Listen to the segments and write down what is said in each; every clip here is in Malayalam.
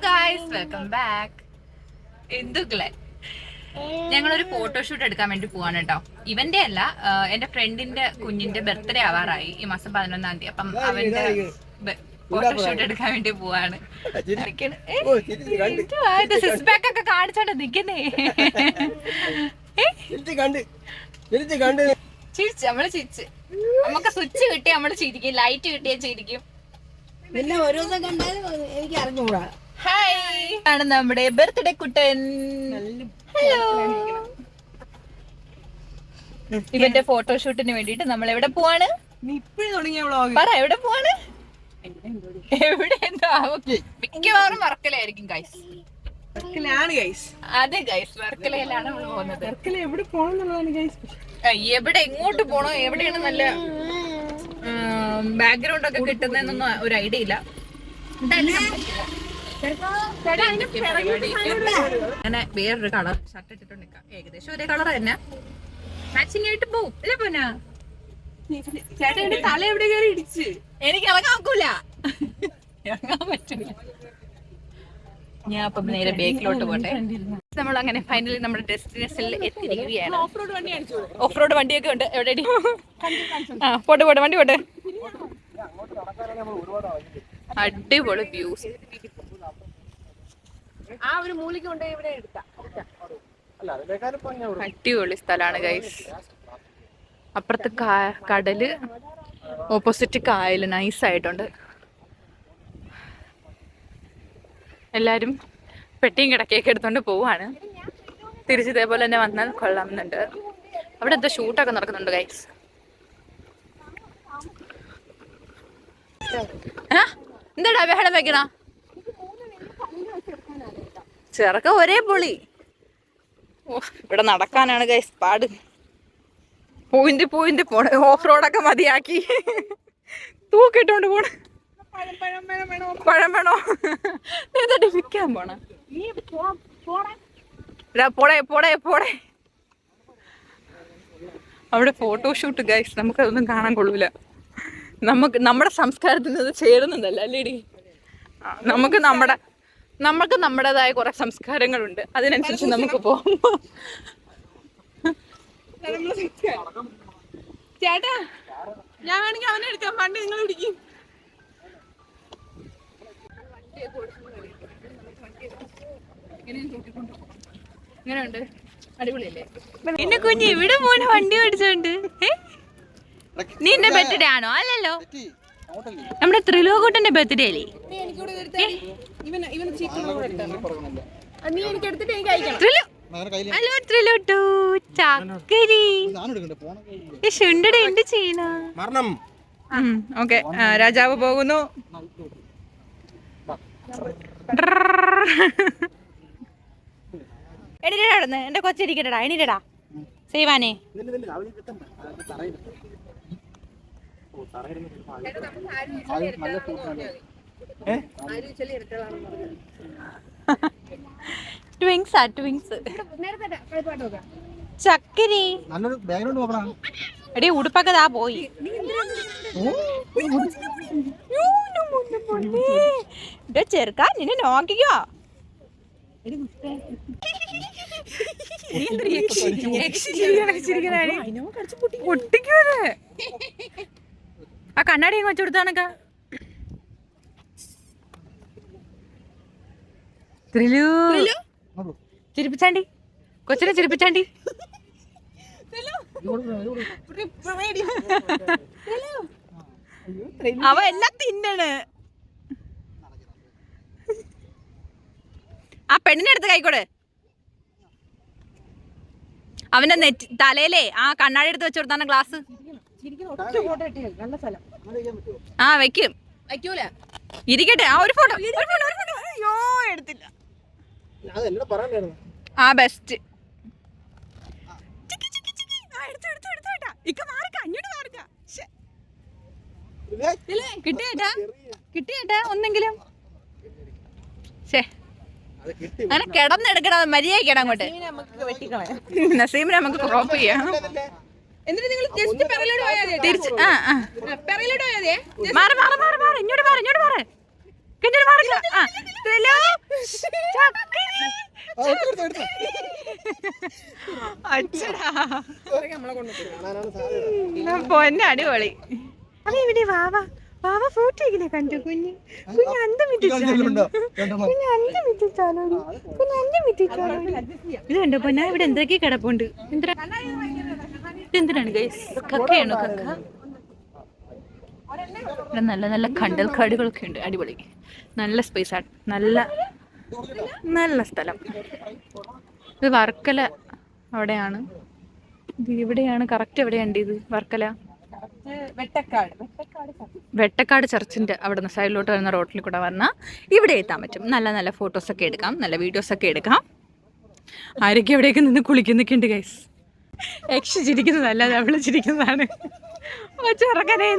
Guys, welcome back. എന്തുക്കളെ ഞങ്ങളൊരു ഫോട്ടോഷൂട്ട് എടുക്കാൻ വേണ്ടി പോവാണ് കേട്ടോ. ഇവന്റെ അല്ല, എന്റെ ഫ്രണ്ടിന്റെ കുഞ്ഞിന്റെ ബർത്ത്ഡേ ആവാറായി ഈ മാസം 11-ാം തീയതി. അപ്പം അവന്റെ ഫോട്ടോഷൂട്ട് എടുക്കാൻ വേണ്ടി പോവാണ്. സിക്സ് പാക്ക് ഒക്കെ കാണിച്ചോണ്ട് നിക്കുന്നേ. ചിരിച്ച് നമ്മള് ചിരിച്ച് നമുക്ക് സ്വിച്ച് കിട്ടി നമ്മള് ചിരിക്കും, ലൈറ്റ് കിട്ടിയാ ചിരിക്കും. പിന്നെ ഓരോ ദിവസം കണ്ടാൽ എനിക്ക് അറിഞ്ഞുകൂടാ. ഹായ്, ആണ് നമ്മുടെ ബർത്ത്ഡേ കുട്ടൻ. ഹലോ. ഇവന്റെ ഫോട്ടോഷൂട്ടിന് വേണ്ടിട്ട് നമ്മൾ എവിടെ പോവാണ്? പറ, എവിടെ പോവാണ്? എവിടെ മിക്കവാറും വർക്കലയായിരിക്കും ഗൈസ്. അതെ ഗൈസ്, വർക്കലയിലാണ് നമ്മൾ പോകുന്നത്. എവിടെ എങ്ങോട്ട് പോണോ, എവിടെയാണ് നല്ല ബാക്ക്ഗ്രൗണ്ട് ഒക്കെ കിട്ടുന്നതെന്നൊന്നും ഒരു ഐഡിയ ഇല്ല. അങ്ങനെ വേറൊരു കളർ ഷർട്ട് ഇട്ടിട്ടുണ്ട്, ഏകദേശം ഒരേ കളർ തന്നെ, മാച്ചിങ് ആയിട്ട് പോവും അല്ലേ പോനാ? ചേട്ടന്റെ തല എവിടെ കയറി ഇടിച്ച് എനിക്ക് ഇറങ്ങാൻ നോക്കൂല, ഇറങ്ങാൻ പറ്റില്ല. ഞാൻ അപ്പം നേരെ ബേക്കിലോട്ട് പോട്ടെ. നമ്മൾ അങ്ങനെ ഫൈനലി നമ്മുടെ ഡെസ്റ്റിനേഷനിൽ എത്തിയിരിക്കുകയാണ്. ഓഫ് റോഡ് വണ്ടിയൊക്കെ ഉണ്ട്. എവിടെ പോട്ടെ പോട്ടെ, വണ്ടി പോട്ടെ. അടിപൊളി വ്യൂസ്. അടിപൊളി സ്ഥലമാണ് ഗൈസ്. അപ്പുറത്ത് കടല്, ഓപ്പോസിറ്റ് കായല് നൈസായിട്ടുണ്ട്. എല്ലാരും പെട്ടിയും കിടക്കയൊക്കെ എടുത്തോണ്ട് പോവാണ്. തിരിച്ചിതേപോലെ തന്നെ വന്നാൽ കൊള്ളാമെന്നുണ്ട്. അവിടെ എന്തോ ഷൂട്ടൊക്കെ നടക്കുന്നുണ്ട് ഗൈസ്. എന്താടാ ബഹളം വെക്കണ? ചെറുക്ക ഒരേ പൊളി. ഇവിടെ നടക്കാനാണ് ഗൈസ് പാട്. പോയിന്റ് പോണ, ഓഫ് റോഡൊക്കെ മതിയാക്കി തൂക്കിട്ടോണ്ട് പോണ. പഴം വേണോ? വിൽക്കാൻ പോണ? പോടെ. അവിടെ ഫോട്ടോഷൂട്ട് ഗൈസ്, നമുക്കതൊന്നും കാണാൻ കൊള്ളൂല. നമ്മുടെ സംസ്കാരത്തിന് അത് ചേരുന്നതല്ല അല്ലേടി. നമുക്ക് നമ്മുടേതായ കുറെ സംസ്കാരങ്ങളുണ്ട്, അതിനനുസരിച്ച് നമുക്ക് പോകാം. ചേട്ടാ, ഞാൻ വേണമെങ്കിൽ അവനെ എടുക്കാം, പണ്ട് നിങ്ങൾ പിടിക്കും. ഇങ്ങനെയുണ്ട്, അടിപൊളിയല്ലേ? എന്നെ കുഞ്ഞ് ഇവിടെ പോണ വണ്ടി ഓടിച്ചോണ്ട്. നീ എന്റെ ബർത്ത്ഡേ ആണോ? അല്ലല്ലോ, നമ്മുടെ ത്രിലോകൂട്ടന്റെ ബർത്ത്ഡേ അല്ലേ? ഹലോ ത്രിലോട്ടു, ചക്കരി ശുണ്ടടെ എന്ത് ചെയ്യണ? ഓക്കെ, രാജാവ് പോകുന്നു. എണീറ്റടാ, എന്റെ കൊച്ചിരിക്കട്ടടാ, എണീറ്റടാ സേവാനെ. ട്വിങ്സ് ചക്കരി. എടി ഉടുപ്പൊക്കെ ദാ പോയി. ചെറുക്കാ, നിന്നെ നോക്കിക്കോ. പൊട്ടിക്കൂലേ? ആ കണ്ണാടി വെച്ചു കൊടുത്താണക്കാ. ചിരിപ്പിച്ചാണ്ടി, കൊച്ചിനെ ചിരിപ്പിച്ചാണ്ടി. അവ എല്ലാം തിന്നണ്. ആ പെണ്ണിനെ എടുത്ത് കൈക്കോട്. അവന്റെ തലയിലേ ആ കണ്ണാടി എടുത്ത് വെച്ചു കൊടുത്താണ് ഗ്ലാസ്. ആ വെക്കും, ഇരിക്കട്ടെ. ആ ഒരു ഫോട്ടോ അയ്യോ എടുത്തില്ല. ആ ബെസ്റ്റ്. കിട്ടിയേട്ടാ ഒന്നെങ്കിലും. അങ്ങനെ കിടന്നെടുക്കണം, മര്യാദ അങ്ങോട്ട്. നസീമിനെ നമുക്ക് ക്രോപ്പ് ചെയ്യാം. എന്നിട്ട് നിങ്ങൾ ജസ്റ്റ് പിറകിലോട്ട് പോയാൽ മതി. തിരിച്ച് പിറകിലോട്ട് പോയാൽ മതി. മാറി ഇങ്ങോട്ട് മാറി. അച്ഛടാ പൊന്നെ അടിപൊളി. അതെ ഇവിടെ വാവ വാവ ഫോട്ടോ ഇങ്ങനെ കണ്ടു. കുഞ്ഞ് കുഞ്ഞ് അന്തം വിറ്റിച്ചാലോ കുഞ്ഞ് അന്തം വിറ്റിച്ചാലോ കുഞ്ഞ് അന്തം വിറ്റിച്ചാലോ. ഇത് കണ്ടോ പൊന്നാ ഇവിടെ എന്തൊക്കെ കിടപ്പുണ്ട്. എന്തിനാണ് ഗൈസ്? കക്കയാണോ കക്ക? ഇവിടെ നല്ല നല്ല കണ്ടൽ കാടുകളൊക്കെ ഉണ്ട്. അടിപൊളി നല്ല സ്പേസ് ആണ്. നല്ല നല്ല സ്ഥലം. ഇത് വർക്കല അവിടെയാണ്. ഇത് ഇവിടെയാണ് കറക്റ്റ്. എവിടെയുണ്ട് ഇത്? വർക്കല വെട്ടക്കാട് ചർച്ചിന്റെ അവിടെ നിന്ന് സൈഡിലോട്ട് വരുന്ന റോഡിൽ കൂടെ വന്നാൽ ഇവിടെ എത്താൻ പറ്റും. നല്ല നല്ല ഫോട്ടോസൊക്കെ എടുക്കാം, നല്ല വീഡിയോസൊക്കെ എടുക്കാം. ആരൊക്കെ എവിടെയൊക്കെ നിന്ന് കുളിക്കുന്നൊക്കെ ഉണ്ട് ഗൈസ്. യക്ഷി ചിരിക്കുന്നതല്ല, അവള് ചിരിക്കുന്നതാണ്. ചെറുക്കനെ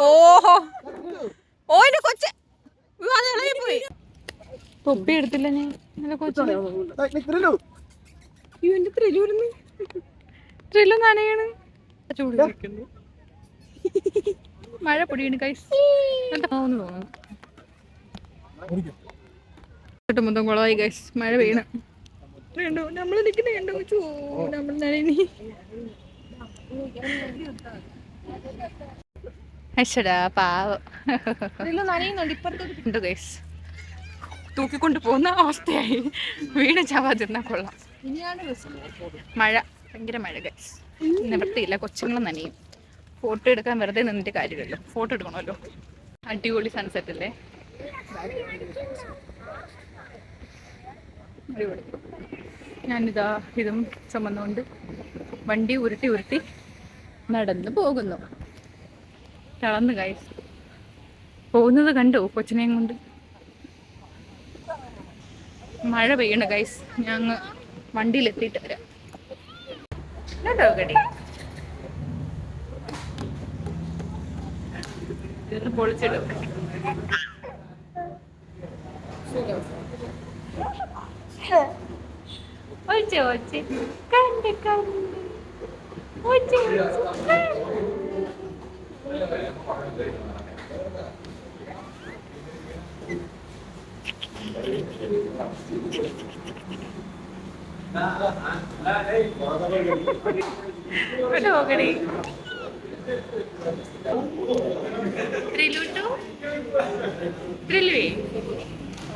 ഓഹോ ഓന്റെ കൊച്ച് പോയി. തൊപ്പി എടുത്തില്ല ഞാൻ. ത്രില്ലു നനയാണ്. ചൂട് മഴ പൊടിയാണ് ഗൈസ്. തോന്നുന്നു മൊത്തം കുളമായി ഗൈസ്. മഴ പെയ്യണം. കണ്ടോ നമ്മള് നിൽക്കുന്ന കണ്ടോ? നമ്മൾ നനഞ്ഞി അശ്ശടാ പാവം നനയുന്നുണ്ട് ഗൈസ്. തൂക്കിക്കൊണ്ട് പോകുന്ന അവസ്ഥയായി. വീണ് ചാവാതിരുന്നാ കൊള്ളാം. മഴ ഭയങ്കര മഴ ഗൈസ്. നിവൃത്തിയില്ല, കൊച്ചുങ്ങളും നനയും. ഫോട്ടോ എടുക്കാൻ വെറുതെ നിന്നിട്ട് കാര്യമില്ലല്ലോ, ഫോട്ടോ എടുക്കണമല്ലോ. അടിപൊളി സൺസെറ്റ് അല്ലേ? അടിപൊളി. ഞാനിതാ ഇതും ചുമന്നുകൊണ്ട് വണ്ടി ഉരുട്ടി നടന്നു പോകുന്നു. തളർന്ന് ഗൈസ്. പോകുന്നത് കണ്ടോ കൊച്ചിനെയും കൊണ്ട്? മഴ പെയ്യണ്ട ഗൈസ്. ഞങ്ങൾ വണ്ടിയിലെത്തിയിട്ട് വരാം. കേട്ടോ കടി ഇത് പൊളിച്ചിടും.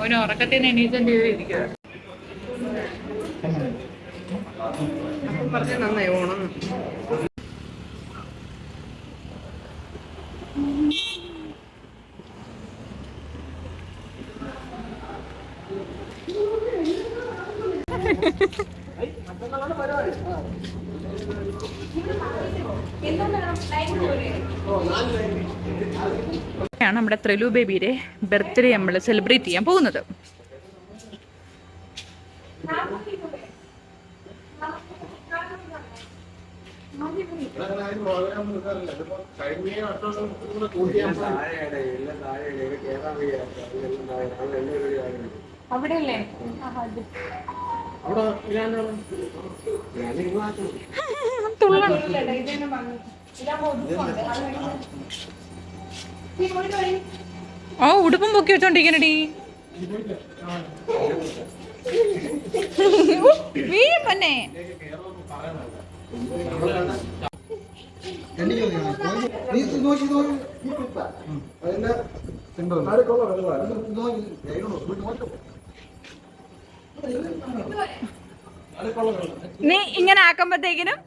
ഓന് ഉറക്കത്തിൽ നിന്ന് എണീറ്റേണ്ടി ഇരിക്കുക. പറഞ്ഞ നന്നായി ഓണം. നമ്മുടെ ത്രിലു ബേബിയുടെ ബർത്ത്ഡേ നമ്മൾ സെലിബ്രേറ്റ് ചെയ്യാൻ പോകുന്നത്. അവിടെയല്ലേ ഓ ഉടുപ്പും പൊക്കി വെച്ചോണ്ടിരിക്കണടി. വീഴും തന്നെ. നീ ഇങ്ങനെ ആക്കുമ്പോഴത്തേക്കിനും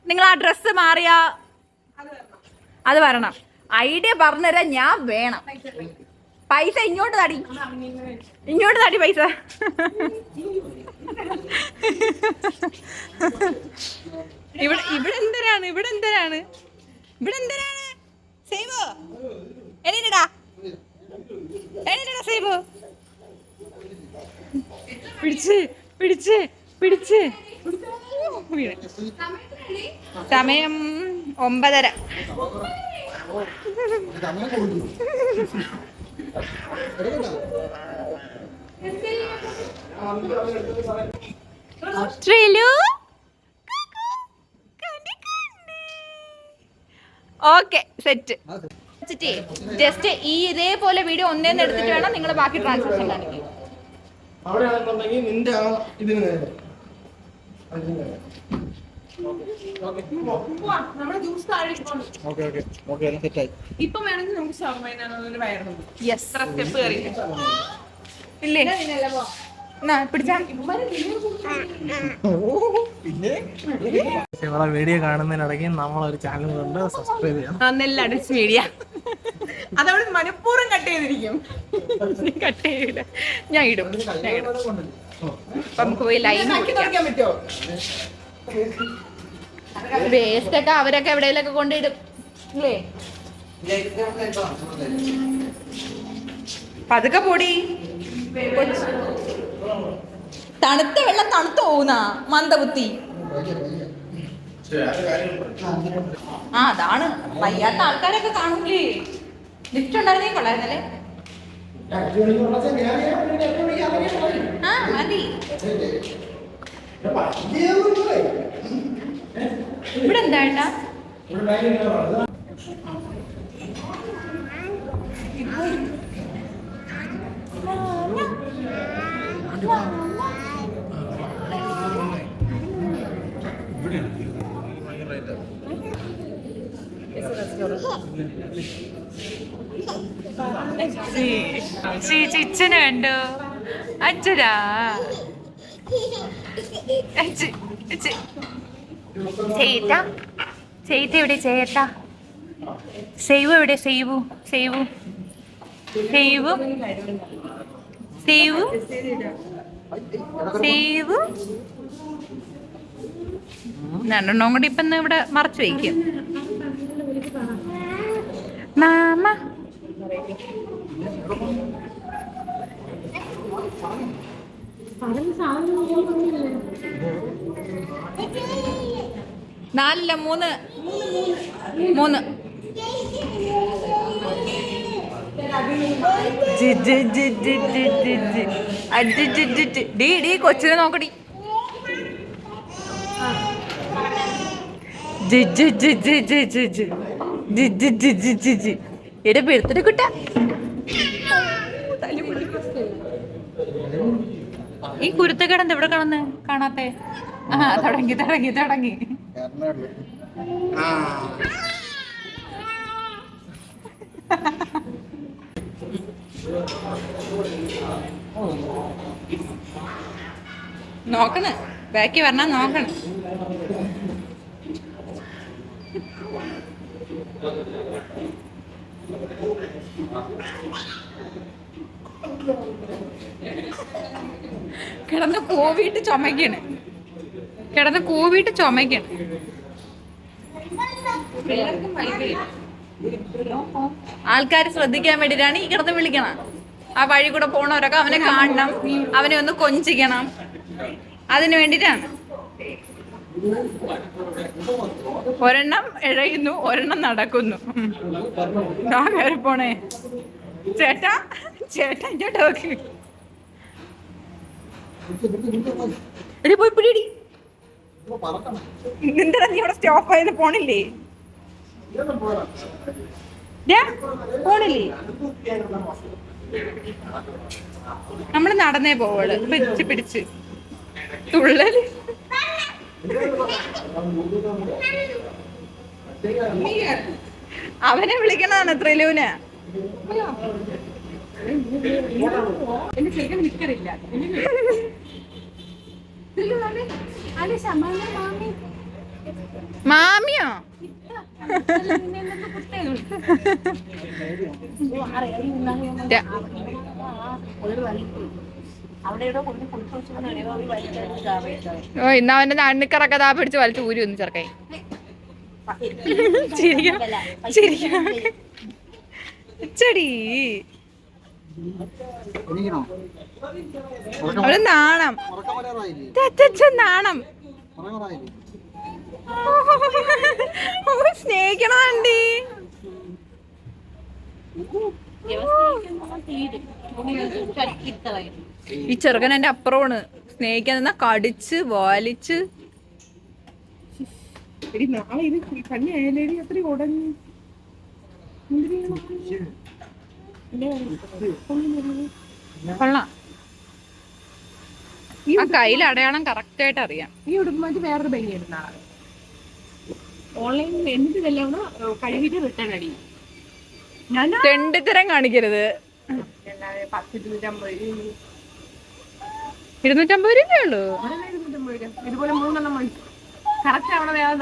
നിങ്ങൾ ആ ഡ്രസ്സ് മാറിയാ അത് വരണം. ഐഡിയ പറഞ്ഞുതരാൻ ഞാൻ വേണം. പൈസ ഇങ്ങോട്ട് തടി, ഇങ്ങോട്ട് തടി പൈസ. ഇവിടെ എന്തിനാണ് സേവ്? എണീറ്റടാ സേവ്. പിടിച്ച് സമയം 9:30. Okay set. ജസ്റ്റ് ഈ ഇതേപോലെ വീഡിയോ ഒന്നേന്ന് എടുത്തിട്ട് വേണം നിങ്ങൾ ബാക്കി ട്രാൻസാക്ഷൻ കാണിക്കാൻ. ഇപ്പൊ വേണമെങ്കിൽ നമുക്ക് സ്റ്റെപ്പ് കയറി ഇല്ലേ പിടിച്ചാ വീഡിയോ കാണുന്നതിനിടയ്ക്ക് നമ്മളൊരു ചാനൽ കൊണ്ട് സബ്സ്ക്രൈബ് ചെയ്യണം. നെല്ലടിച്ച് മീഡിയ അതവിടെ മനഃപൂർവ്വം കട്ട് ചെയ്തിരിക്കും. കട്ട് ചെയ്യില്ല, ഞാൻ ഇടും. നമുക്ക് പോയി ലൈൻ പറ്റുമോ? വേസ്റ്റ് ഒക്കെ അവരൊക്കെ എവിടെയെങ്കിലൊക്കെ കൊണ്ടിടും അല്ലേ? പതുക്കെ പൊടി. തണുത്ത വെള്ളം തണുത്തു പോകുന്ന മന്ദബുദ്ധി. അതാണ് വയ്യാത്ത ആൾക്കാരൊക്കെ കാണൂലേ. ലിഫ്റ്റ് ഉണ്ടായിരുന്നേ കൊള്ളായിരുന്നല്ലേ. മതി. ഇവിടെ എന്താ ഏട്ടാ? ചിച്ചന് കണ്ടോ അച്ഛരാ? ചേട്ടാ ചേട്ട എവിടെ? ചേട്ടാ സേവു എവിടെ? സേവു സേവു സേവു സേവു സേവു രണ്ടെണ്ണം കൂടി ഇപ്പൊ ഇവിടെ മറച്ചു വയ്ക്കും. മാമ നാലില്ല, മൂന്ന് മൂന്ന്. ഡീ കൊച്ചിനെ നോക്കടി. എടെ പെടുത്തിട്ട് കിട്ട. ഈ കുരുത്തക്കേടെന്താ ഇവിടെ കാണുന്നേ? കാണാത്തെ? തുടങ്ങി തുടങ്ങി തുടങ്ങി. നോക്കണ്, ബാക്കി പറഞ്ഞാ നോക്കണം. കിടന്ന് കോവിട്ട് ചുമക്കാണ്, കിടന്ന് കോവിട്ട് ചുമക്കാണ്. ആൾക്കാർ ശ്രദ്ധിക്കാൻ വേണ്ടിയിട്ടാണ് ഈ കിടന്ന് വിളിക്കണം. ആ വഴി കൂടെ പോണവരൊക്കെ അവനെ കാണണം, അവനെ ഒന്ന് കൊഞ്ചിക്കണം. അതിനു വേണ്ടിയിട്ടാണ്. ഒരെണ്ണം ഇഴയുന്നു, ഒരെണ്ണം നടക്കുന്നു. കയറി പോണേ ചേട്ടാ. ചേട്ടാ ഇങ്ങോട്ട് നോക്കി. എടി പോയി പിടിയടി. എന്തിനാ നീ ഇവിടെ സ്റ്റോപ്പ് ആയത്? പോണില്ലേ? പോണില്ലേ? നമ്മള് നടന്നേ പോവള്. പിടിച്ച് പിടിച്ച് തുള്ളല്. അവനെ വിളിക്കണതാണ് ത്രിലുവിന്. മാമിയോ? ഓ ഇന്ന് അവന്റെ അണ്ണിക്കറൊക്കെ താ പിടിച്ച് വലിച്ചു ഊരി ഒന്ന് ചെറുക്കായി. ചെടി അവള് നാണം നാണം സ്നേഹിക്കണ ആണ്ടി. ഈ ചെറുക്കൻ എന്റെ അപ്പുറമാണ്. സ്നേഹിക്കാൻ നിന്നാ കടിച്ച് വലിച്ച്. കൊള്ളാം. ആ കയ്യിൽ അടയാളം കറക്റ്റ് ആയിട്ട് അറിയാം. ഈ ഉടുപ്പുമായിട്ട് വേറൊരു ഭംഗി ഇടുന്ന ആള് ഓൺലൈനിൽ എന്ത് വിലയാണോ കഴുകിട്ട് റിട്ടേൺ അടി. ഞാൻ തെണ്ടിത്തരം കാണിക്കരുത്. 10-250 രൂപ 250 രൂപയേ ഉള്ളൂ. ഇതുപോലെ 3 മേടിച്ചു. കറക്റ്റ് അവിടെ വേറെ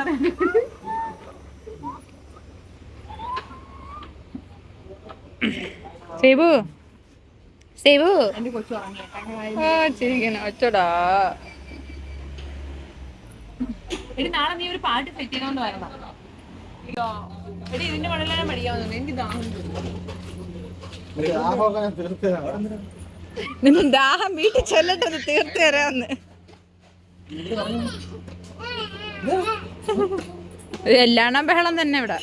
സേബു സേബു എന്റെ കൊച്ചു ഉറങ്ങി. ചിരിക്കണം ഒച്ചടാ. എടി നാളെ നീ ഒരു പാട്ട് സെറ്റ് ചെയ്തോണ്ട് വരണം. എടി ഇതിന്റെ മഴയിലാണ് പഠിക്കാവുന്നത്. എനിക്ക് ദാഹം വീട്ടിൽ ചെല്ലട്ടെ തീർത്തു തരാന്ന്. എല്ലാണം ബഹളം തന്നെ ഇവിടെ.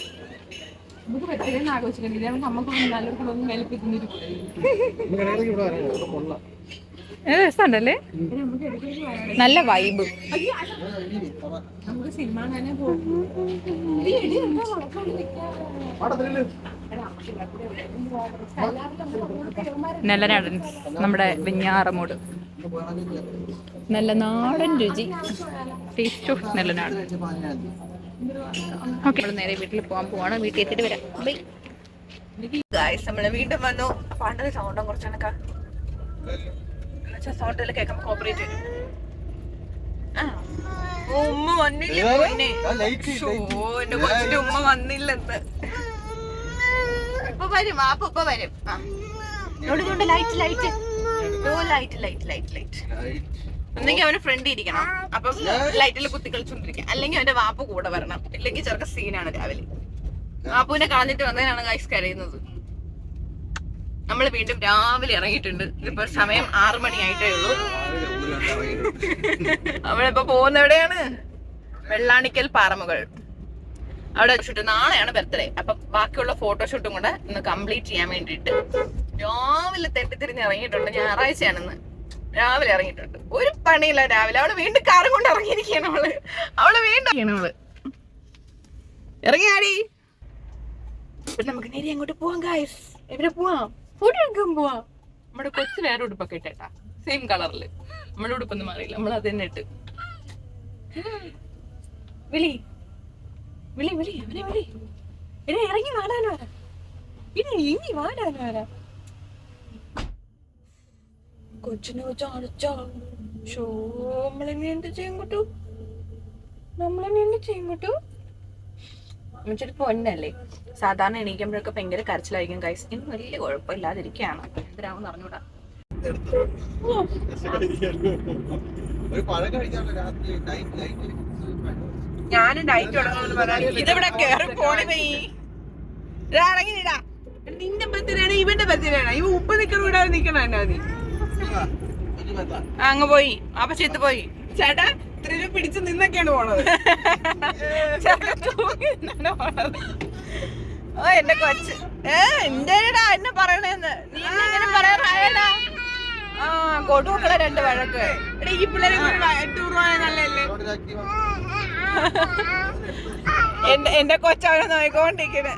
നമുക്ക് പറ്റുന്ന ആഘോഷിക്കണ്ട. നമുക്കൊന്നും നല്ലവർക്കൊന്നും മേൽപ്പിക്കുന്നൊരു രസമുണ്ടല്ലേ, നല്ല വൈബ്. നമുക്ക് സിനിമ തന്നെ പോകും. നല്ല നാടൻ നമ്മുടെ വെഞ്ഞാറമൂട്, നല്ല നാടൻ രുചി, ടേസ്റ്റ് ഓഫ് നല്ല നാടൻ. ഓക്കെ, നമ്മൾ നേരെ വീട്ടിൽ പോകാൻ പോവാണ്. വീട്ടിൽ എത്തിയിട്ട് വരാം. ബൈ ഗായ്സ്, നമ്മള് വീണ്ടും വന്നു. പണ്ടൊരു സൗണ്ടും കുറച്ചണക്കാ സൗണ്ടിൽ കേൾക്കുമ്പോ കോപ്പറേറ്റ് വരും. ഉമ്മ വന്നില്ല, എന്റെ കൊച്ചിന്റെ ഉമ്മ വന്നില്ലെന്ന്. ഇപ്പൊ വരും, ഇപ്പൊ വരും. നോടിക്കൊണ്ട് light light light light light light. ഒന്നെങ്കിൽ അവന് ഫ്രണ്ട് ഇരിക്കണം, അപ്പം ലൈറ്റിൽ കുത്തി കളിച്ചോണ്ടിരിക്കാം. അല്ലെങ്കിൽ അവന്റെ വാപ്പ് കൂടെ വരണം. ഇല്ലെങ്കിൽ ചെറുക്ക സീനാണ്. രാവിലെ വാപ്പുവിനെ കളഞ്ഞിട്ട് വന്നതിനാണ് ഗൈസ് കരയുന്നത്. നമ്മൾ വീണ്ടും രാവിലെ ഇറങ്ങിയിട്ടുണ്ട്. ഇതിപ്പോ സമയം 6 മണിയായിട്ടേ ഉള്ളൂ. നമ്മളിപ്പോ പോകുന്ന എവിടെയാണ്? വെള്ളാണിക്കൽ പാറമുകൾ. അവിടെ ഷൂട്ട്. നാളെയാണ് ബർത്ത്ഡേ. അപ്പൊ ബാക്കിയുള്ള ഫോട്ടോഷൂട്ടും കൂടെ ഇന്ന് കംപ്ലീറ്റ് ചെയ്യാൻ വേണ്ടിയിട്ട് രാവിലെ തെറ്റിത്തിരിഞ്ഞ് ഇറങ്ങിയിട്ടുണ്ട്. ഞായറാഴ്ചയാണെന്ന്. രാവിലെ ഇറങ്ങിയിട്ടുണ്ട്. ഒരു പണിയില്ല രാവിലെ. അവള് വീണ്ടും കാറും കൊണ്ട് ഇറങ്ങിയിരിക്കുകയാണ്. അവള് വീണ്ടും ഇറങ്ങിയാടി. പിന്നെ നമുക്ക് നേരെ അങ്ങോട്ട് പോവാം ഗായ്സ്. എവിടെ പോവാം? ഉടുക്കാൻ പോവാം. നമ്മുടെ കൊച്ചു വേറെ ഉടുപ്പൊക്കെ ഇട്ടേട്ടാ, സെയിം കളറില്. നമ്മുടെ ഉടുപ്പൊന്നും മാറിയില്ല, നമ്മൾ അത് തന്നെ ഇട്ട്. വിളി വിളി വിളി അവനെ വിളി. എന്നെ ഇറങ്ങി വാടാനോ വരാ. ഇനി ഇനി വാടാനോ വരാ. കൊച്ചിനെ വെച്ച് അടച്ചോ. ഷോ, നമ്മളെന്നെ എന്ത് ചെയ്യും കേട്ടു? നമ്മളെന്നെ എന്ത് ചെയ്യും കേട്ടു? എന്നിട്ട് പൊന്നല്ലേ. സാധാരണ എണീക്കുമ്പോഴൊക്കെ ഭയങ്കര കരച്ചിലായിരിക്കും ഗൈസ്. ഇന്ന് വലിയ കുഴപ്പമില്ലാതിരിക്കുകയാണ്. എന്തിനാവും അറിഞ്ഞൂടാ. ഞാനും ഡയറ്റ് തുടങ്ങുമെന്ന് പറയാൻ ഇതിവിടെ കേറി പോണി പോയി. ഇറങ്ങിടാ. നിന്റെ ബർത്ത്ഡേയാണ് ഇവന്റെ ബർത്ത്ഡേയാണ്. ഇവ ഉപ്പ് നിൽക്കുന്ന കൂടാതെ നിക്കണം. എന്നാ നീ അങ്ങ് പോയി. അപ്പൊ ചെത്ത് പോയി. ചേട്ടാ ഇത്ര പിടിച്ച് നിന്നൊക്കെയാണ് പോണത്. ഓ എന്റെ കൊച്ച് എന്തേടാ എന്നെ പറയണേന്ന്. നീ എങ്ങനെ പറയാറായടാ? ആ കൊടുക്കളെ 2 വഴക്ക്. ഈ പിള്ളേരെ ടൂർ പോകാൻ നല്ലല്ലേ? എന്റെ കൊച്ചവനെ നോക്കിക്കൊണ്ടിരിക്കണേ.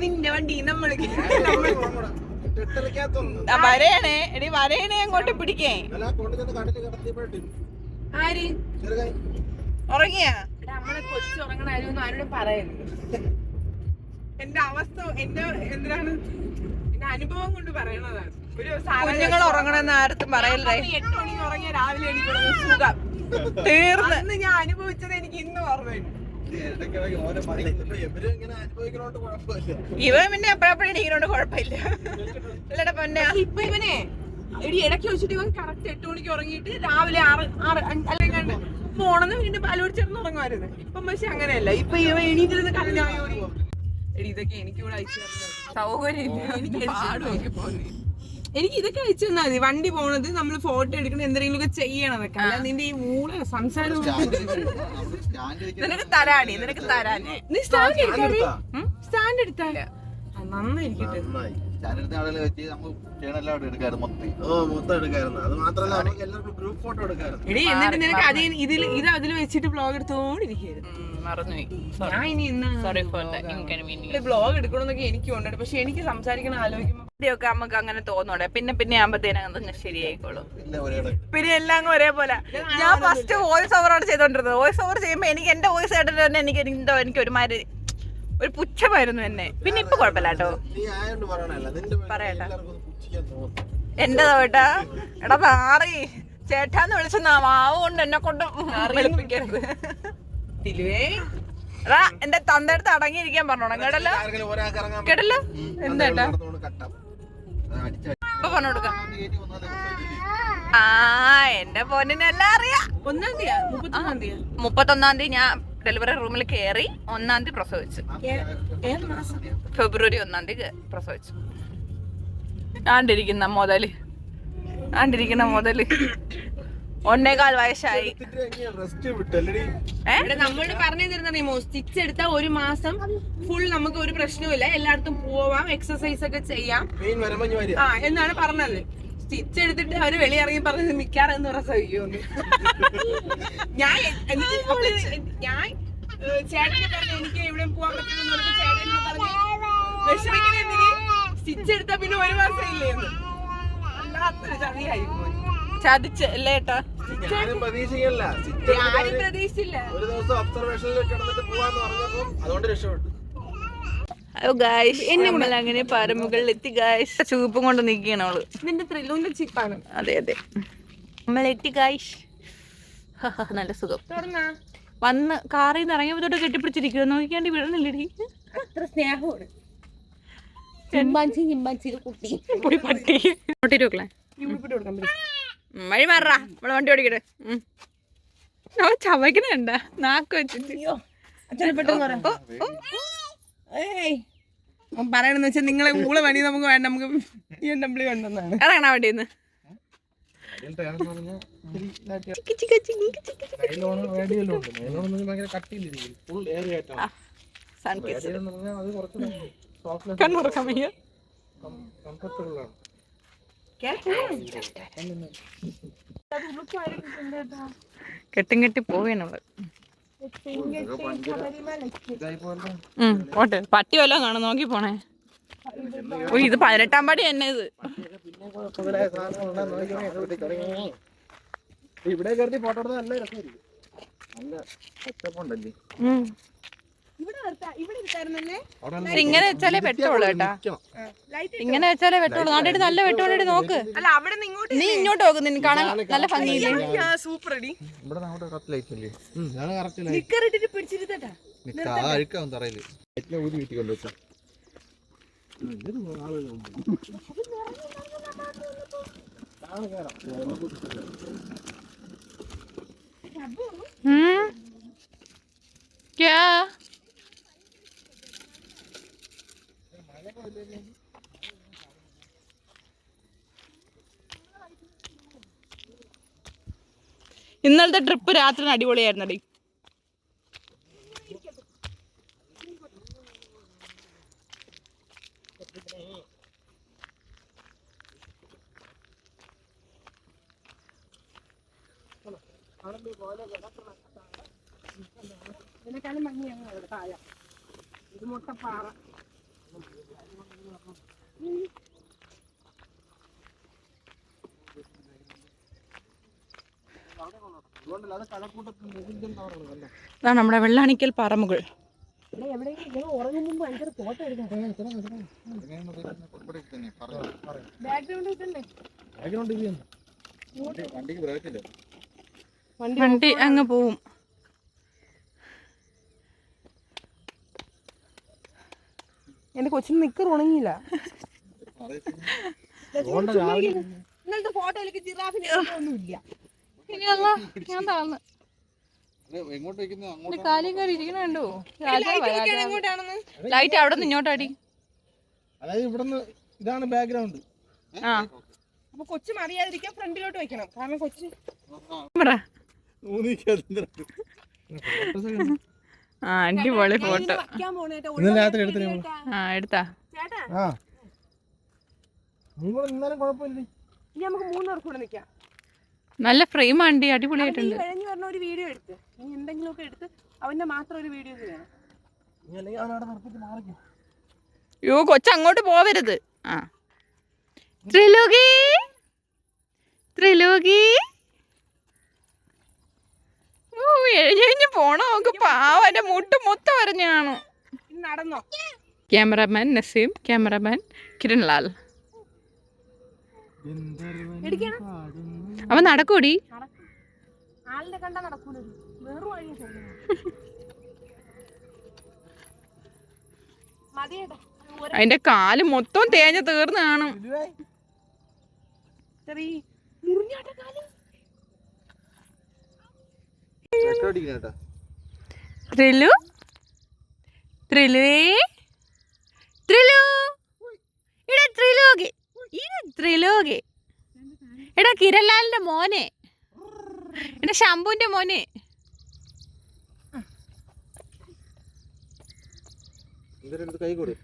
നിന്റെ വണ്ടി നമ്മൾ വരയണേ. എടി വരയണേ, അങ്ങോട്ട് പിടിക്കേ. ആര് ഉറങ്ങിയാ? നമ്മളെ കൊച്ചു ഉറങ്ങണ കാര്യമൊന്നും ആരോടും പറയരുത്. എന്റെ അവസ്ഥ എന്റെ എന്തിനാണ് എന്റെ അനുഭവം കൊണ്ട് പറയണതാണ്. ഒരു കുഞ്ഞുങ്ങൾ ഉറങ്ങണമെന്ന് ആർക്കും പറയല്ലേ. 8 മണിക്ക് ഉറങ്ങിയ രാവിലെ എനിക്ക് സുഖം തീർന്ന്. ഞാൻ അനുഭവിച്ചത് എനിക്ക് ഇന്ന് ഓർമ്മയുണ്ട്. ഇവൻ പിന്നെ എപ്പോഴെപ്പോഴും എണീക്കുന്നോണ്ട് കുഴപ്പമില്ല. അല്ലടാ പൊന്നെ. ഇപ്പൊ ഇവനെ എടി ഇടയ്ക്ക് വെച്ചിട്ട് ഇവൻ കറക്റ്റ് 8 മണിക്ക് ഉറങ്ങിയിട്ട് രാവിലെ 6 അല്ലെങ്കിൽ പോണെന്ന് വീണ്ടും പാലോടിച്ചേർന്ന് ഉറങ്ങുമായിരുന്നു. ഇപ്പം പക്ഷെ അങ്ങനെയല്ല. ഇപ്പൊ ഇവ എണീറ്റിരുന്ന് കരഞ്ഞായോടി. എടി ഇതൊക്കെ എനിക്കിവിടെ അയച്ചു സൗകര്യം. എനിക്ക് ഇതൊക്കെ അയച്ചു തന്നാ മതി. വണ്ടി പോണത്, നമ്മൾ ഫോട്ടോ എടുക്കണം, എന്തെങ്കിലും ഒക്കെ ചെയ്യണതൊക്കെ. അല്ല നിന്റെ ഈ മൂള സംസാരം നിനക്ക് തരാടി. നിനക്ക് തരാനേ നീ സ്റ്റാൻഡ് എടുത്താലേ. സ്റ്റാൻഡ് എടുത്താലേ നന്നായിരിക്കട്ടെ. ചാനലിന്റെ ആളുകൾ വെച്ച് നമ്മൾ ചെയ്യണ എല്ലാവരും എടുക്കായിരുന്നു മൊത്തം എടുക്കായിരുന്നു. അത് മാത്രല്ല നമുക്ക് എല്ലാവർക്കും ഗ്രൂപ്പ് ഫോട്ടോ എടുക്കായിരുന്നു. എടി എന്നിട്ട് നിനക്ക് അതിൽ വെച്ചിട്ട് ബ്ലോഗ് എടുത്തോണ്ടിരിക്കുന്നു. മറന്നുപോയി. ഞാൻ ഇനി ഇന്ന് sorry for the inconvenience. Blog എടുക്കണമെന്നൊക്കെ എനിക്ക് ഉണ്ട്. പക്ഷെ എനിക്ക് സംസാരിക്കണം ആലോചിക്കുമ്പോ ഒക്കെ നമുക്ക് അങ്ങനെ തോന്നൂടെ. പിന്നെ ആകുമ്പോഴത്തേനും ശരിയായിക്കോളും. പിന്നെ ഒരേ പിന്നെ എല്ലാം ഒരേപോലെ. ഞാൻ ഫസ്റ്റ് വോയിസ് ഓവറാണ് ചെയ്തോണ്ടിരുന്നത്. വോയിസ് ഓവർ ചെയ്യുമ്പോ എനിക്ക് എന്റെ വോയിസ് കേട്ടിട്ട് തന്നെ എനിക്ക് ഒരുമാതിരി ഒരു പുച്ഛമായിരുന്നു എന്നെ. പിന്നെ ഇപ്പൊ കുഴപ്പമില്ല കേട്ടോ. നീ ആയോണ്ട് പറയണല്ല, നിന്റെ പറയട്ടെ. എല്ലാവർക്കും പുച്ഛിക്കാൻ തോന്നും. എന്റെ തോട്ടാ എടാ മാറി ചേട്ടാന്ന് വിളിച്ച മാവ് കൊണ്ട് എന്നെ കൊണ്ട് വെളുപ്പിക്കരുത്. എടാ എന്റെ തന്തടുത്ത് അടങ്ങിയിരിക്കാൻ പറഞ്ഞോണം. കേട്ടല്ലോ ആരെങ്കിലും ഒരാൾക്ക് ഇറങ്ങാൻ കേട്ടല്ലോ. എന്താ കട്ടാം. ഇപ്പൊ പറഞ്ഞു കൊടുക്കാം. ആ എന്റെ ഫോണിനെല്ലാം അറിയാം. 1-ാം തീയതി 31-ാം തീയതി ഞാൻ ഡെലിവറി റൂമിൽ കയറി. 1-ാം തീയതി പ്രസവിച്ചു. ഫെബ്രുവരി 1-ാം തീയതി പ്രസവിച്ചു. ആണ്ടിരിക്കുന്ന മുതല് 1.25 വയസ്സായി. നമ്മളോട് പറഞ്ഞു തരുന്നറിയുമോ, സ്റ്റിച്ച് എടുത്താൽ 1 മാസം ഫുൾ നമുക്ക് ഒരു പ്രശ്നവുമില്ല, എല്ലായിടത്തും പോവാം, എക്സസൈസ് ഒക്കെ ചെയ്യാം എന്നാണ് പറഞ്ഞത്. സ്റ്റിച്ച് എടുത്തിട്ട് അവര് വെളിയിറങ്ങി പറഞ്ഞത് മിക്കാറെന്ന് പ്രസവിക്കുമെന്ന്. ഞാൻ ചേട്ടനെ പറഞ്ഞു എനിക്ക് എവിടെ പോവാൻ പറ്റുമെന്ന് പറഞ്ഞപ്പോ ചേട്ടനെ പറഞ്ഞു വിഷമിക്കുന്ന എന്തിന്, സ്റ്റിച്ച് എടുത്താ പിന്നെ 1 മാസം ഇല്ലേന്ന്. അല്ലാത്തൊരു ചതിയായി പോയി. ചതിച്ച് അല്ലേ ഏട്ടാ. ഞാനും പ്രതീക്ഷിക്കല്ല. ആരും പ്രതീക്ഷിച്ചില്ല. ഒരു ദിവസം ഒബ്സർവേഷനിൽ കിടന്നിട്ട് പോവാന്ന് പറഞ്ഞപ്പം അതുകൊണ്ട് രക്ഷപ്പെട്ടു. നമ്മൾ അങ്ങനെ പാരമുകളിൽ എത്തി ഗായ്സ്. ചൂപ്പും കൊണ്ട് നിൽക്കുകയാണ് അവള്. ഇതിന്റെ ത്രില്ലിന്റെ ചിപ്പാണ്. അതെ നമ്മൾ എത്തി ഗായ്സ്. നല്ല സുഖം. വന്ന് കാറിൽ നിന്ന് ഇറങ്ങിയപ്പോ തൊട്ട് കെട്ടിപ്പിടിച്ചിരിക്കുക. നോക്കിക്കാണ്ട് വിടുന്നില്ലടി. അത്ര സ്നേഹമാണ്. ചിമ്പാഞ്ചി കുട്ടി പോയി പട്ടി ഓട്ടിട്ട് വെക്കളെ. വഴി മാറാ. നമ്മള് വണ്ടി ഓടിക്കട്ടെ. ചവയ്ക്കണണ്ട നാക്ക് വെച്ചിട്ട്. പറയണെന്ന് വെച്ചാൽ നിങ്ങളെ ഊള് പണി നമുക്ക് വേണ്ട, നമുക്ക് BMW ഉണ്ടെന്നാണ്. ഇറങ്ങണ വണ്ടിന്ന്. കണ്ണുറക്കാൻ വയ്യ. കെട്ടി പോവേണവള്. ഓട്ടെ പട്ടി വല്ലോ കാണും. നോക്കി പോണേ. ഓ ഇത് 18-ാം പടി തന്നെ. ഇത് ഇവിടെ കയറി ഫോട്ടോ എടുത്താൽ നല്ല രസമായിരിക്കും. നല്ല പച്ചപ്പുണ്ടല്ലേ. ഇങ്ങനെ വെച്ചാലേ വെട്ടോളൂ കേട്ടാ. ഇങ്ങനെ വെച്ചാലേ വെട്ടോളൂ. നാട്ടിട്ട് നല്ല വെട്ടോളൂ. നോക്ക്. അല്ല അവിടെ നീ ഇങ്ങോട്ട് നോക്ക്. നിനക്ക് കാണാൻ നല്ല ഭംഗിയില്ലേ. സൂപ്പർ അടി. ഇവിടെ നമ്മുടെ കറക്റ്റ് ലൈറ്റ് അല്ലേ? നിക്കറിട്ടിട്ട് പിടിച്ചിരുത്തട്ടാ. അഴുക്കാവും തറയില്. ഊതി വീട്ടിൽ കൊണ്ടുവച്ച क्या ഇന്നലത്തെ ട്രിപ്പ് രാത്രി അടിപൊളിയായിരുന്നടി. ഇതിനെക്കാളും ഭംഗിയാണ് അവിടെ താഴെ. ഇത് മുട്ടപ്പാറ. ഇതാണ് നമ്മുടെ വെള്ളാണിക്കൽ പാറമുകൾ. വണ്ടി അങ്ങ് പോവും. എന്റെ കൊച്ചിന് നിക്കർ ഉണങ്ങിയില്ല. ഇന്നലത്തെ ഫോട്ടോയിലേക്ക് ജിറാഫിന് ഒന്നുമില്ല. ഞാൻ താഴ്ന്ന് കാര്യം കയറി ഇരിക്കണുണ്ടോ. ലൈറ്റ് അവിടെ നിന്ന് ഇങ്ങോട്ടാടി. അതായത് ഇവിടുന്ന് ഇതാണ് ബാക്ക്ഗ്രൗണ്ട്. ആ അപ്പൊ കൊച്ചു മറിയാതിരിക്കാൻ ഫ്രണ്ടിലോട്ട് വെക്കണം. കാരണം കൊച്ചു അടിപൊളി ഫോട്ടോ. ഇന്നലെ രാത്രി എടുത്തില്ല. ആ എടുത്താ. ചേട്ടാ നീ കൂടെ നിന്നാലും കുഴപ്പമില്ലേ? ഇനി നമുക്ക് 3 പേർക്ക് കൂടെ നിൽക്കാം. നല്ല ഫ്രെയിം ആണ്ടി, അടിപൊളിയായിട്ടുണ്ട്. കഴിഞ്ഞ് പറഞ്ഞ ഒരു വീഡിയോ എടുത്ത് നീ എന്തെങ്കിലുമൊക്കെ എടുത്ത് അവന്റെ മാത്രം ഒരു വീഡിയോ ചെയ്യണം. നീ അല്ലെങ്കിൽ അവനവിടെ നിർത്തിട്ട് മാറിക്കും. യോ കൊച്ചങ്ങോട്ട് പോവരുത്. ആ ത്രിലോകി ത്രിലോകി ഓ എഴുഞ്ഞു പോണോ നോക്ക്. പാവം എന്റെ മുട്ട് മൊത്തം വരഞ്ഞു കാണും. നടന്നോ? Cameraman Naseem, cameraman Kiranlal. അവൻ നടക്കൂടി. ആളിനെ കണ്ടാ നടക്കൂല. വേറെ വഴിയാ ചെയ്യുന്നത്. മതിയേട്ടാ. അതിന്റെ കാല് മൊത്തം തേഞ്ഞ് തീർന്ന് കാണും. ത്രിലു ത്രിലുവേ ത്രിലു ഇടാ ത്രിലോകി ഇത് ത്രിലോകി എടാ കിരൺലാലിന്റെ മോനെ എടാ ശംഭുവിന്റെ മോനെ. കൈ കൊടു.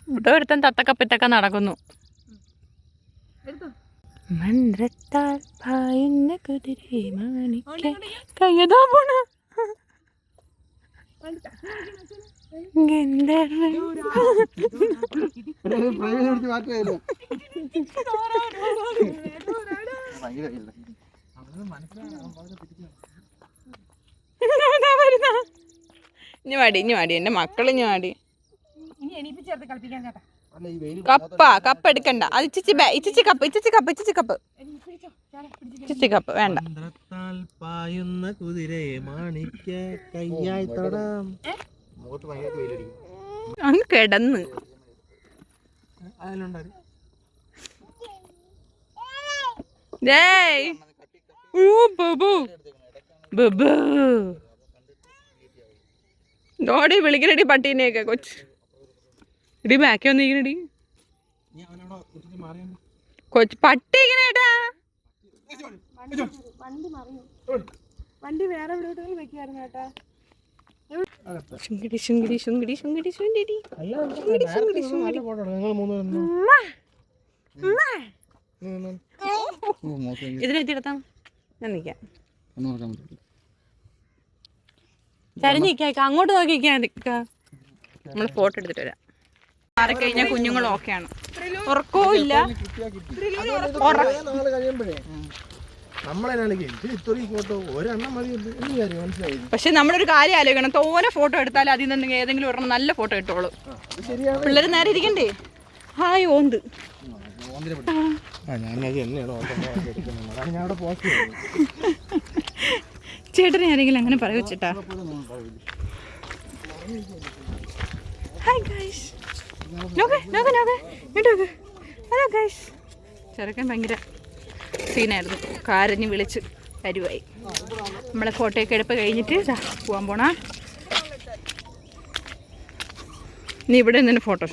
ഇവിടെ ഒരുത്തൻ തത്തക്കപ്പിത്തൊക്കെ നടക്കുന്നു. മന്ത്രത്താൽ പായുന്ന കുതിരേ മാണിക്യ കയ്യതാ പോണ ഗന്ധർവൻ. ഇനി വാടി എന്റെ മക്കളിഞ്ഞു വാടി. ഇനി എണീപ്പിച്ചേർത്ത് കളിപ്പിക്കാൻ കേട്ടാ. കപ്പ എടുക്കണ്ട. അത് ഇച്ചിച്ചി കപ്പ് വേണ്ട. പായുന്ന കുതിരയെ മാണിക്യ കയ്യായി തൊടാം. അങ്ങ് കിടന്ന് അതിലുണ്ടായി. ഡോടി വിളിക്കണടി പട്ടീനെയൊക്കെ. കൊച്ച് ഇടി ബാക്കി വന്നിരിക്കണടി. നീ അവനവിടെ കുറിച്ച് മാറിയാണ്. കൊച്ച് പട്ടി ഇങ്ങനേട്ടാ. വണ്ടി വേറെ എവിടെയോട്ട് വെക്കായിരുന്നു കേട്ടാ. ശുങ്കിടി ശുങ്കിടി ശുങ്കിടി ശുങ്കിടി ശുങ്കിടി. ഇതിനെത്തിയെടുത്താം. ഞാൻ നിൽക്കാം. ചരിഞ്ഞിരിക്കാം. അങ്ങോട്ട് നോക്കിക്കാൻ നമ്മൾ ഫോട്ടോ എടുത്തിട്ട് വരാം. മാറി കഴിഞ്ഞാൽ കുഞ്ഞുങ്ങളും ഓക്കെയാണ്. ഉറക്കവും ഇല്ല. പക്ഷെ നമ്മളൊരു കാര്യം ആലോചിക്കണം. തോനെ ഫോട്ടോ എടുത്താൽ അതിൽ നിന്ന് ഏതെങ്കിലും ഒരെണ്ണം നല്ല ഫോട്ടോ കിട്ടുള്ളൂ. പിള്ളേർ നേരെ ഇരിക്കണ്ടേ? ഹായ് ഓന്ത്. ചേട്ടനെ ആരെങ്കിലും അങ്ങനെ പറയൂ ചേട്ടാ. Hi guys. Hello guys. ചെറുക്കൻ ഭയങ്കര സീനായിരുന്നു. കരഞ്ഞ് വിളിച്ച് കരുവായി. നമ്മളെ ഫോട്ടോയൊക്കെ എടുപ്പ് കഴിഞ്ഞിട്ട് പോകാൻ പോണ. നീ ഇവിടെ നിന്ന് ഫോട്ടോ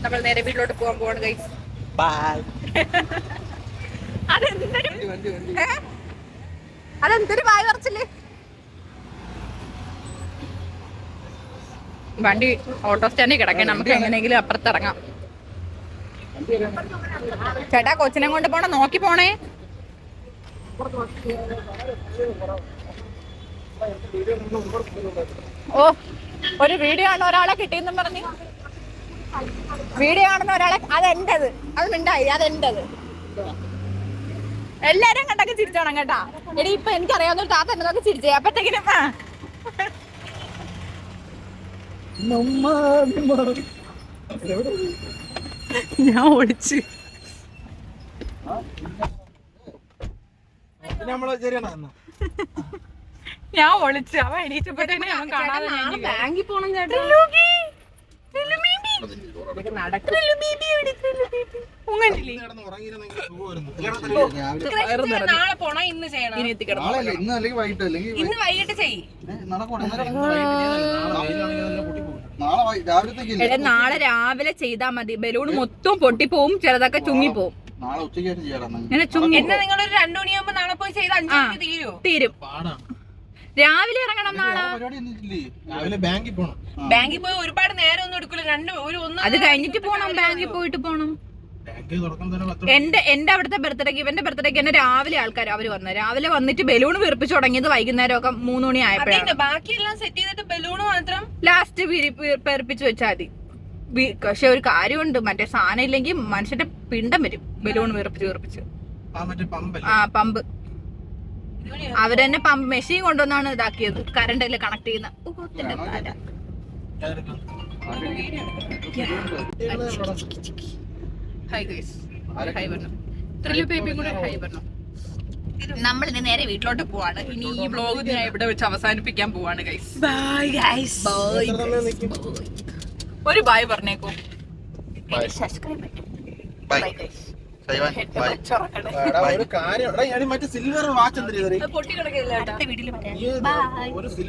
നമ്മൾ നേരെ വീട്ടിലോട്ട് പോകാൻ പോവാണ് ഗൈസ്. അതെന്തൊരു വായ കുറച്ചില്ലേ. വണ്ടി ഓട്ടോ സ്റ്റാൻഡിൽ കിടക്കണം. നമുക്ക് എങ്ങനെയെങ്കിലും അപ്പുറത്തിറങ്ങാം. ചേട്ടാ കൊച്ചിനെ കൊണ്ട് പോണ നോക്കി പോണേ. ഓ ഒരു വീഡിയോ ആണ് ഒരാളെ കിട്ടിയെന്നും പറഞ്ഞു. വീഡിയോ ആണെന്ന് ഒരാളെ. അതെന്റത്. അത് മിണ്ടായി. അതെന്റത്. എല്ലാരും കണ്ടൊക്കെ ചിരിച്ചോണം കേട്ടാ. എടി ഇപ്പൊ എനിക്കറിയാവുന്ന ഒരു താത്ത എന്നതൊക്കെ ചിരിച്ചേ. അപ്പത്തേക്കിനും ഞാൻ ഓടിച്ച്. ഞാൻ ഒളിച്ച്. അവൻ എണീച്ചപ്പോഴത്തേനെ അവൻ കാണാതെ ബാങ്കിൽ പോണം ചേട്ടാ. ഇതൊക്കെ നടക്കും. നാളെ പോണ ഇന്ന് ചെയ്യണം. നാളെ അല്ല, ഇന്ന് അല്ലെങ്കിൽ വൈകിട്ട് അല്ലെങ്കിൽ ഇന്ന് വൈകിട്ട് ചെയ്യ്. നടക്കണം. നാളെ രാവിലത്തേക്ക് നാളെ രാവിലെ ചെയ്താ മതി. ബലൂൺ മൊത്തം പൊട്ടിപ്പോവും, ചിലതൊക്കെ ചുങ്ങിപ്പോവും. നാളെ ഉച്ചയ്ക്കായിട്ട് ചെയ്യാം. ഇങ്ങനെ ചുങ്ങി എന്നെ നിങ്ങളൊരു 2 മണിയാകുമ്പോ നാളെ പോയി ചെയ്ത് 5 മണിക്ക് തീരുവോ? തീരും. രാവിലെ ഇറങ്ങണം നാളെ. പരിപാടി ഒന്നുമില്ലേ? രാവിലെ ബാങ്കിൽ പോണം. ബാങ്കിൽ പോയി ഒരുപാട് നേരം ഒന്നും എടുക്കില്ല. അത് കഴിഞ്ഞിട്ട് പോണം, ബാങ്കിൽ പോയിട്ട് പോണം. ബാങ്ക് തുറക്കാൻ തന്നെ എന്റെ അവിടുത്തെ ബർത്ത്ഡേക്ക്, ഇവന്റെ ബർത്ത്ഡേക്ക് തന്നെ രാവിലെ ആൾക്കാർ അവര് വന്നു. രാവിലെ വന്നിട്ട് ബലൂൺ വീർപ്പിച്ചു തുടങ്ങിയത് വൈകുന്നേരം ഒക്കെ 3 മണി ആയപ്പോഴാണ്. ബാക്കിയെല്ലാം സെറ്റ് ചെയ്തിട്ട് ബലൂണ് മാത്രം ലാസ്റ്റ് പെർപ്പിച്ച് വെച്ചാൽ മതി. പക്ഷെ ഒരു കാര്യമുണ്ട്, മറ്റേ സാധനം ഇല്ലെങ്കിൽ മനുഷ്യന്റെ പിണ്ടം വരും. ബലൂൺ വീർപ്പിച്ച് മറ്റേ പമ്പല്ലേ. ആ പമ്പ് അവരെന്നെ പമ്പ് മെഷീൻ കൊണ്ടുവന്നാണ് ഇതാക്കിയത്. കറണ്ടിൽ കണക്ട് ചെയ്യുന്ന. ഹൈ ഗൈസ്, ഹൈ പറഞ്ഞു. ത്രില്ലു ബേബി കൂടെ ഹൈ പറഞ്ഞു. നമ്മൾ ഇനി നേരെ വീട്ടിലോട്ട് പോവാണ്. ഇനി ഈ വ്ലോഗ് ഞാൻ ഇവിടെ വെച്ച് അവസാനിപ്പിക്കാൻ പോവാണ് ഗൈസ്. ബൈ ഗൈസ്, ഒരു ബൈ പറഞ്ഞേക്കോ. Subscribe bye guys. ഒരു കാര്യം, മറ്റേ സിൽവർ വാച്ച് എന്തിനാ പൊട്ടി കിടക്കില്ല. അടുത്ത വീട്ടിൽ ഒരു സിൽവർ